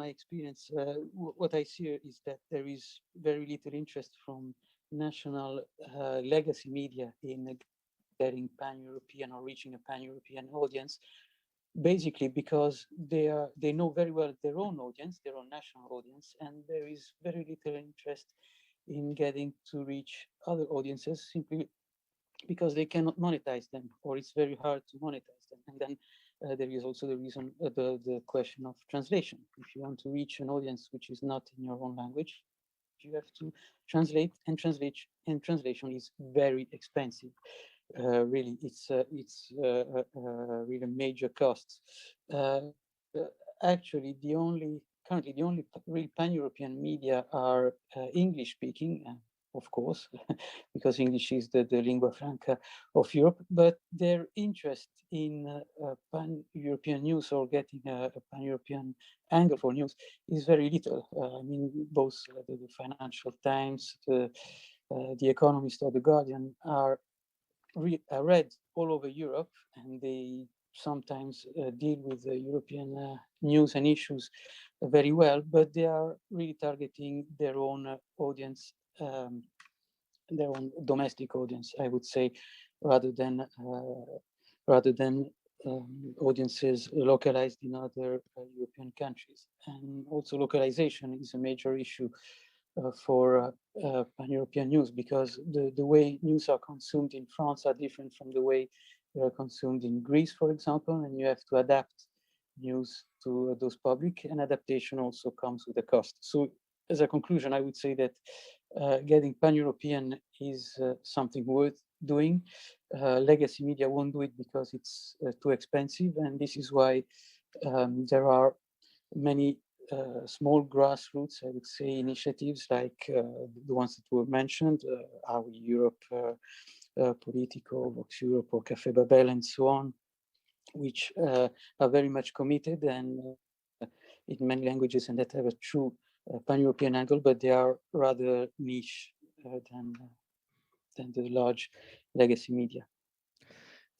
experience, what I see is that there is very little interest from national legacy media in getting pan-European or reaching a pan-European audience, basically because they know very well their own audience, their own national audience, and there is very little interest in getting to reach other audiences simply because they cannot monetize them, or it's very hard to monetize them. And then there is also the reason, the question of translation. If you want to reach an audience which is not in your own language, you have to translate, and translation is very expensive. Really, it's really major costs. Actually, currently the only real pan-European media are English speaking, of course, because English is the lingua franca of Europe, but their interest in pan-European news or getting a pan-European angle for news is very little. I mean, both the Financial Times, the Economist or the Guardian are read all over Europe, and they sometimes deal with European news and issues very well, but they are really targeting their own audience, their own domestic audience, I would say, rather than audiences localized in other European countries. And also localization is a major issue for pan-European news, because the way news are consumed in France are different from the way they are consumed in Greece, for example, and you have to adapt news to those public, and adaptation also comes with a cost. So as a conclusion, I would say that getting pan-European is something worth doing. Legacy media won't do it because it's too expensive, and this is why there are many small grassroots, I would say, initiatives like the ones that were mentioned, Our Europe, Politico, Vox Europe, or Café Babel, and so on, which are very much committed and in many languages, and that have a true pan-European angle, but they are rather niche than the large legacy media.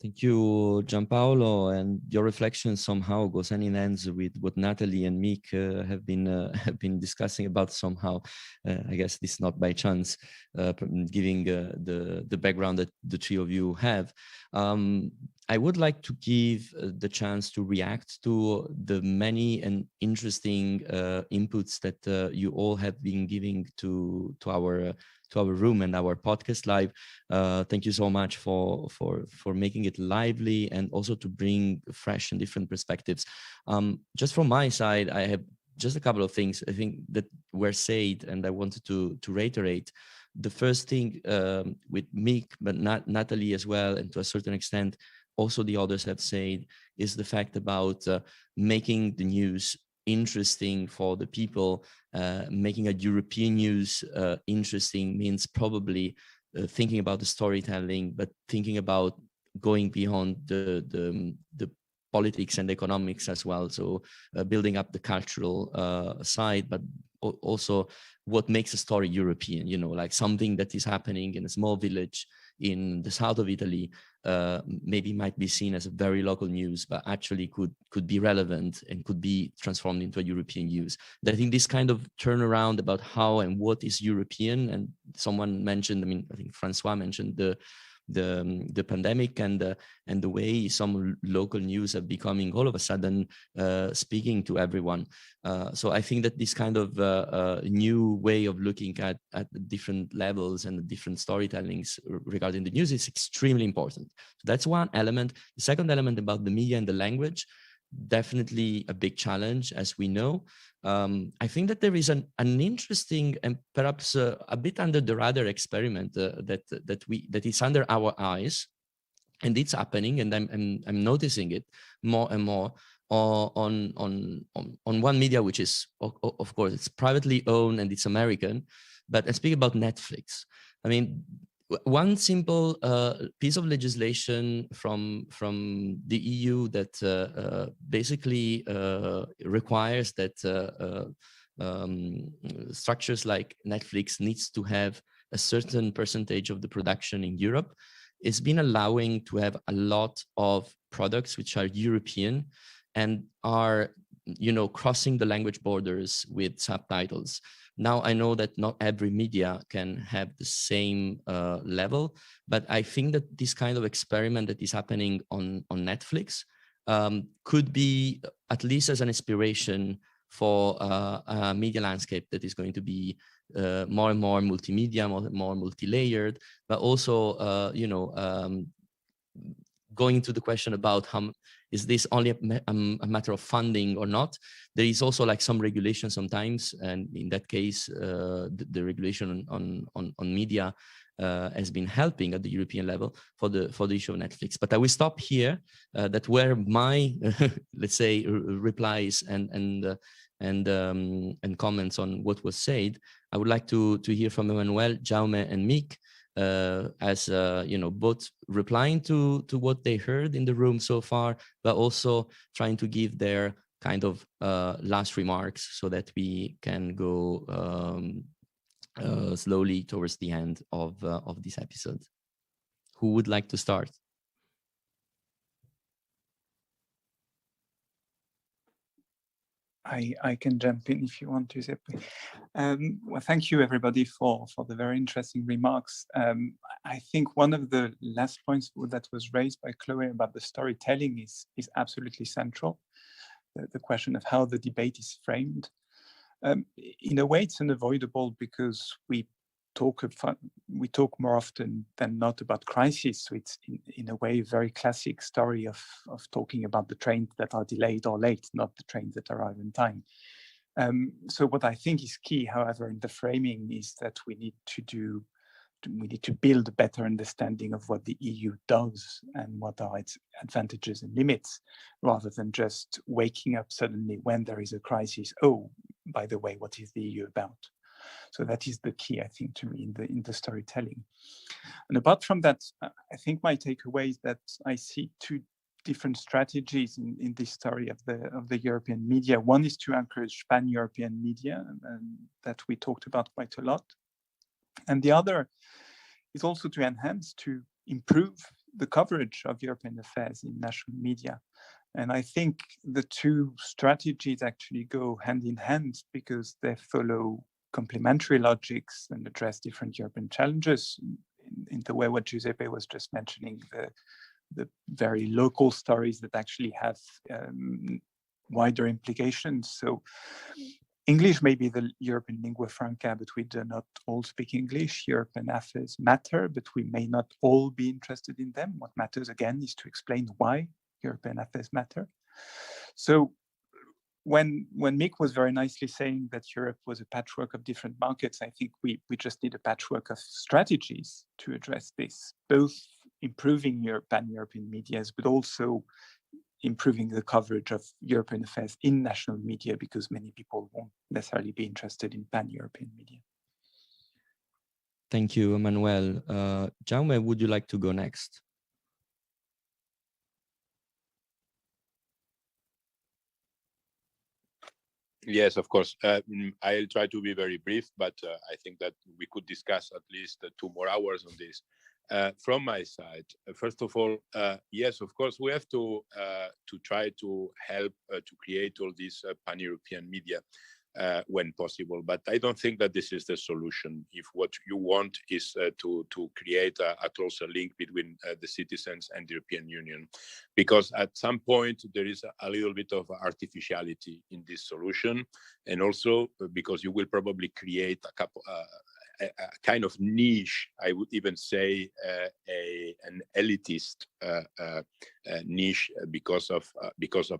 Thank you, Gianpaolo, and your reflection somehow goes hand in hand with what Natalie and Mick have been discussing about somehow. I guess this is not by chance, giving the background that the three of you have. I would like to give the chance to react to the many and interesting inputs that you all have been giving to our room and our podcast live. Thank you so much for making it lively, and also to bring fresh and different perspectives. Just from my side, I have just a couple of things I think that were said, and I wanted to reiterate. The first thing with Mick, but not Natalie as well, and to a certain extent, also the others have said, is the fact about making the news interesting for the people. Making a European news interesting means probably thinking about the storytelling, but thinking about going beyond the politics and economics as well. So building up the cultural side, but also what makes a story European, you know, like something that is happening in a small village in the south of Italy, maybe might be seen as a very local news, but actually could be relevant and could be transformed into a European news. I think this kind of turnaround about how and what is European, and someone mentioned, I mean, I think Francois mentioned the pandemic and the way some local news are becoming all of a sudden speaking to everyone. So I think that this kind of new way of looking at the different levels and the different storytellings regarding the news is extremely important. So that's one element. The second element about the media and the language, definitely a big challenge, as we know. I think that there is an interesting and perhaps a bit under the radar experiment that is under our eyes, and it's happening, and I'm noticing it more and more on one media, which is of course it's privately owned and it's American. But I speak about Netflix. I mean, one simple piece of legislation from the EU that basically requires that structures like Netflix needs to have a certain percentage of the production in Europe. It's been allowing to have a lot of products which are European and are, you know, crossing the language borders with subtitles. Now I know that not every media can have the same level, but I think that this kind of experiment that is happening on Netflix could be at least as an inspiration for a media landscape that is going to be more and more multimedia, more multi-layered, but also, you know, going to the question about how is this only a matter of funding or not. There is also like some regulation sometimes, and in that case, the regulation on media has been helping at the European level for the issue of Netflix. But I will stop here. That were my let's say replies and comments on what was said. I would like to hear from Emmanuel, Jaume, and Mick, as you know, both replying to what they heard in the room so far, but also trying to give their kind of last remarks so that we can go slowly towards the end of this episode. Who would like to start? I can jump in if you want to, Giuseppe. Well, thank you everybody for the very interesting remarks. I think one of the last points that was raised by Chloe about the storytelling is absolutely central. The question of how the debate is framed. In a way, it's unavoidable because we talk more often than not about crisis. So it's in a way a very classic story of talking about the trains that are delayed or late, not the trains that arrive in time. So what I think is key, however, in the framing is that we need to build a better understanding of what the EU does and what are its advantages and limits, rather than just waking up suddenly when there is a crisis. Oh, by the way, what is the EU about? So that is the key, I think, to me in the storytelling. And apart from that, I think my takeaway is that I see two different strategies in this story of the European media. One is to encourage pan-European media, and that we talked about quite a lot. And the other is also to enhance, to improve the coverage of European affairs in national media. And I think the two strategies actually go hand in hand because they follow complementary logics and address different European challenges in the way what Giuseppe was just mentioning, the very local stories that actually have wider implications. So English may be the European lingua franca, but we do not all speak English. European affairs matter, but we may not all be interested in them. What matters, again, is to explain why European affairs matter. So when Mick was very nicely saying that Europe was a patchwork of different markets, I think we just need a patchwork of strategies to address this, both improving pan-European medias, but also improving the coverage of European affairs in national media, because many people won't necessarily be interested in pan-European media. Thank you, Emmanuel. Jaume, would you like to go next? Yes, of course. I'll try to be very brief, but I think that we could discuss at least 2 more hours on this. From my side, first of all, yes, of course, we have to try to help to create all these pan-European media when possible. But I don't think that this is the solution. If what you want is to create a closer link between the citizens and the European Union, because at some point there is a little bit of artificiality in this solution, and also because you will probably create kind of niche, I would even say an elitist niche because of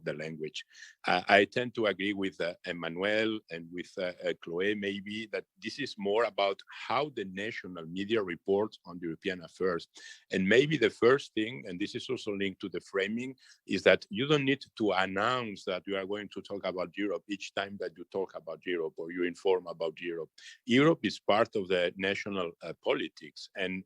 the language. I tend to agree with Emmanuel and with Chloe, maybe, that this is more about how the national media reports on European affairs. And maybe the first thing, and this is also linked to the framing, is that you don't need to announce that you are going to talk about Europe each time that you talk about Europe or you inform about Europe. Europe is part of the national politics, and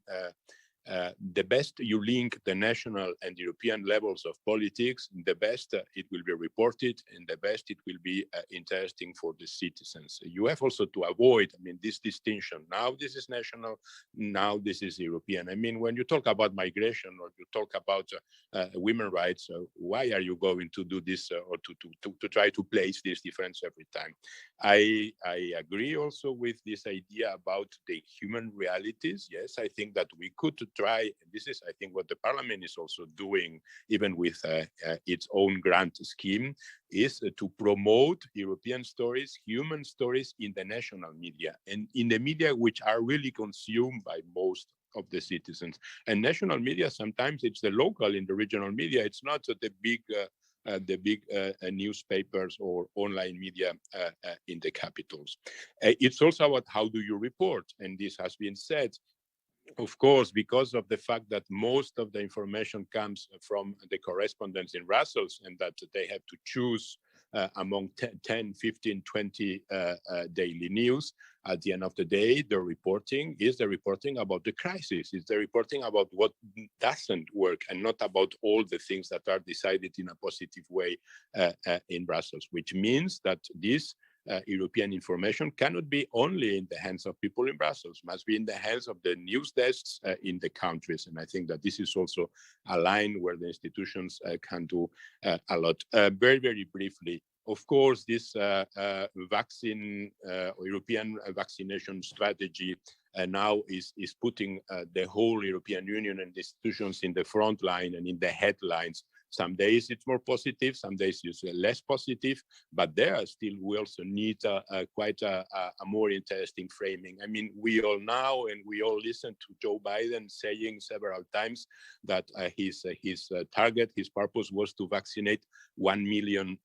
the best you link the national and European levels of politics, the best it will be reported, and the best it will be interesting for the citizens. You have also to avoid, I mean, this distinction. Now this is national, now this is European. I mean, when you talk about migration or you talk about women's rights, why are you going to do this or to try to place this difference every time? I agree also with this idea about the human realities. Yes, I think that we could try, and this is, I think, what the parliament is also doing, even with its own grant scheme, is to promote European stories, human stories in the national media and in the media which are really consumed by most of the citizens. And national media, sometimes it's the local in the regional media. It's not the big newspapers or online media in the capitals. It's also about how do you report, and this has been said. Of course, because of the fact that most of the information comes from the correspondents in Brussels and that they have to choose among 10, 15, 20 daily news, at the end of the day, the reporting is the reporting about the crisis. It's the reporting about what doesn't work and not about all the things that are decided in a positive way in Brussels, which means that this European information cannot be only in the hands of people in Brussels, must be in the hands of the news desks in the countries. And I think that this is also a line where the institutions can do a lot. Very, very briefly, of course, this European vaccination strategy now is putting the whole European Union and institutions in the front line and in the headlines. Some days it's more positive, some days it's less positive, but there still we also need quite a more interesting framing. I mean, we all know and we all listen to Joe Biden saying several times that his target, his purpose was to vaccinate 1 million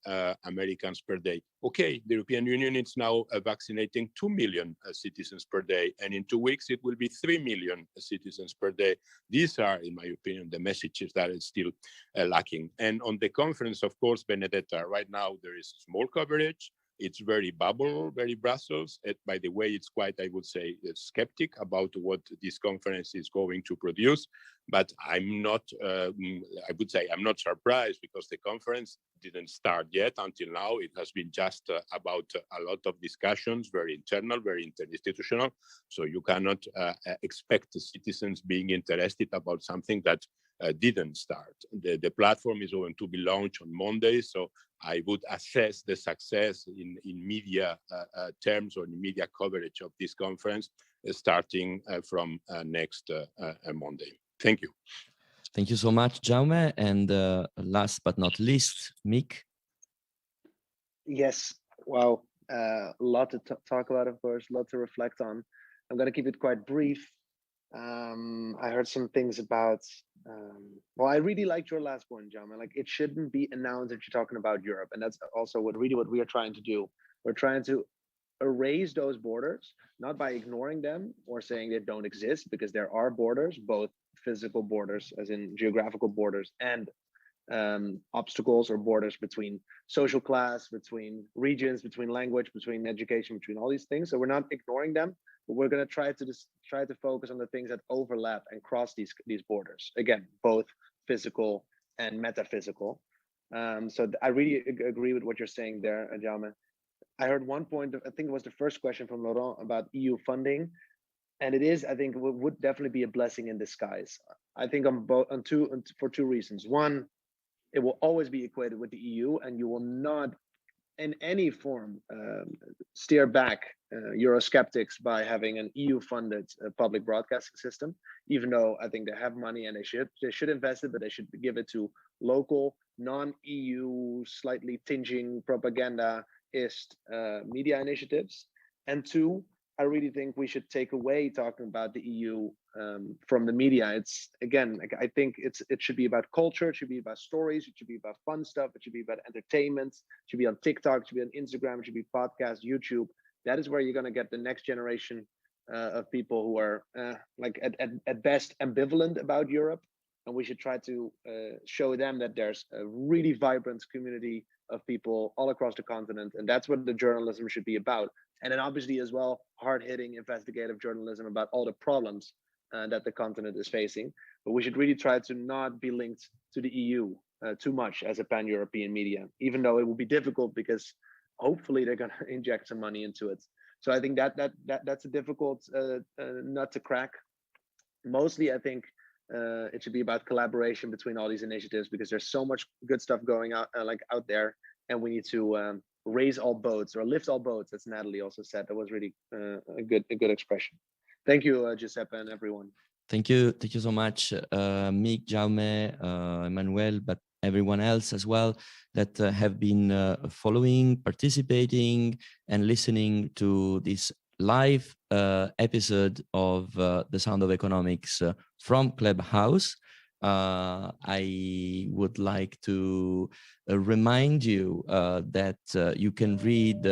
Americans per day. Okay, the European Union is now vaccinating 2 million citizens per day, and in 2 weeks it will be 3 million citizens per day. These are, in my opinion, the messages that are still lacking. And on the conference, of course, Benedetta, right now there is small coverage. It's very bubble, very Brussels. By the way, it's quite, I would say, skeptic about what this conference is going to produce. But I'm not, I would say, I'm not surprised because the conference didn't start yet. Until now, it has been just about a lot of discussions, very internal, very interinstitutional. So you cannot expect the citizens being interested about something that didn't start. The platform is going to be launched on Monday. So I would assess the success in media terms or in media coverage of this conference starting from next Monday. Thank you. Thank you so much, Jaume. And last but not least, Mick. Yes, wow, a lot to talk about, of course, a lot to reflect on. I'm going to keep it quite brief. I heard some things about, well, I really liked your last point, Jaume. Like, it shouldn't be announced that you're talking about Europe. And that's also what we are trying to do. We're trying to erase those borders, not by ignoring them or saying they don't exist, because there are borders, both physical borders, as in geographical borders, and obstacles or borders between social class, between regions, between language, between education, between all these things. So we're not ignoring them, but we're going to try to focus on the things that overlap and cross these borders. Again, both physical and metaphysical. So I really agree with what you're saying there, Jaume. I heard one point, I think it was the first question from Laurent about EU funding. And it is, I think, would definitely be a blessing in disguise. I think for two reasons. One, it will always be equated with the EU, and you will not in any form steer back Eurosceptics by having an EU-funded public broadcasting system, even though I think they have money and they should invest it, but they should give it to local, non-EU, slightly tinging propaganda-ist media initiatives. And two, I really think we should take away talking about the EU from the media. It's again, like, I think it should be about culture, it should be about stories, it should be about fun stuff, it should be about entertainment, it should be on TikTok, it should be on Instagram, it should be podcasts, YouTube. That is where you're going to get the next generation of people who are like at best ambivalent about Europe, and we should try to show them that there's a really vibrant community of people all across the continent, and that's what the journalism should be about. And then obviously as well, hard-hitting investigative journalism about all the problems that the continent is facing. But we should really try to not be linked to the EU too much as a pan-European media, even though it will be difficult because hopefully they're going to inject some money into it. So I think that's a difficult nut to crack. Mostly, I think it should be about collaboration between all these initiatives, because there's so much good stuff going out out there, and we need to raise all boats or lift all boats, as Natalie also said. That was really a good expression. Thank you, Giuseppe, and everyone. Thank you so much, Mick, Jaume, Emmanuel, but everyone else as well that have been following, participating, and listening to this live episode of The Sound of Economics from Clubhouse. I would like to remind you that you can read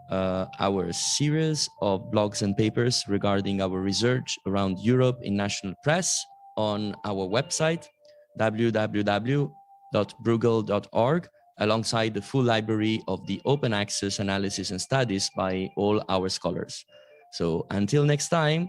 our series of blogs and papers regarding our research around Europe in national press on our website, www.bruegel.org, alongside the full library of the open access analysis and studies by all our scholars. So until next time,